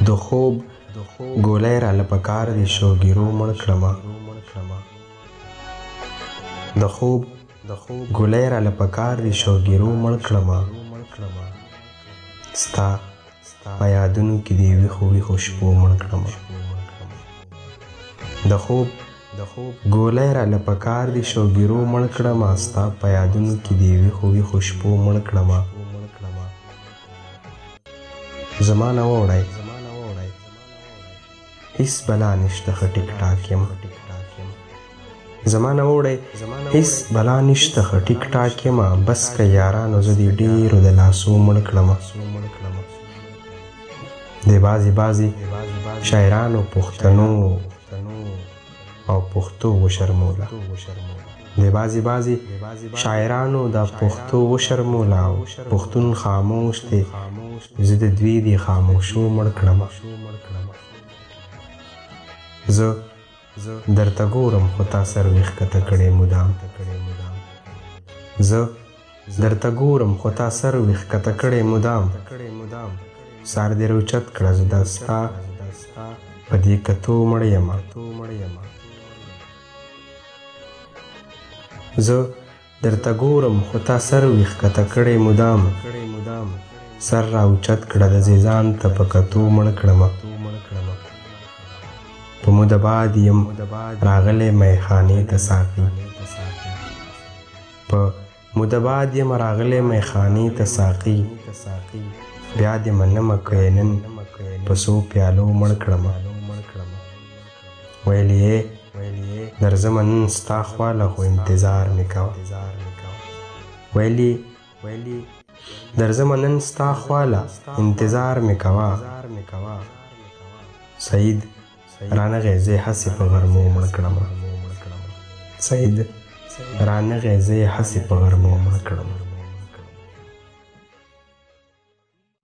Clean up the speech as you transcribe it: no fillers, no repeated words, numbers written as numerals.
د خوب ګولۍ راله پکار دي شوګیرو مړ کړمه. د خوب ګولۍ راله پکار دي شوګیرو مړ کړمه. ستا په یادونو کې د ویښو ویښو شپو مړ کړمه. د خوب ګولۍ راله پکار دي شوګیرو مړ کړمه. ستا په یادونو کې د ویښو ویښو شپو مړ کړمه. زما نه واوړئ هیڅ بلا نشته ښه ټیک ټاک یم. زما نه واوړئ هیڅ بلا نشته ښه ټیک ټاک یمه. بس که یارانو زه دې ډېرو د لاسو مړ کړمه. د بعضې شاعرانو پښتنو او پښتو وشرموله. د بعضې شاعرانو د پښتو وشرموله او پښتون خاموش دی زه د دوی د خاموشو مړ کړمه. زه درته ګورم خو تا سر وښکته کړی مدام. زه درته ګورم خو تا سر وښکته کړی مدام. سر دې راوچت کړه زه دا ستا په دې کتو مړ یمه. زه درته ګورم خو تا سر وښکته کړی مدام. سر راوچت کړه د ځان ته په کتو مړ کړمه. په موده بعد یم راغلی میخانې ته ساقي. په موده بعد یم راغلی میخانې ته ساقي. بیا دې منمه که نن په څو پیالو مړ کړمه. ویل یې درځمه نن ستا خواله خو انتظار مې کوه. ویل یې درځمه نن ستا خواله انتظار مې کوه. سعید رانغی زه هسې په غرمو مړ کړمه. سعید رانغی زه هسې په غرمو مړ کړمه.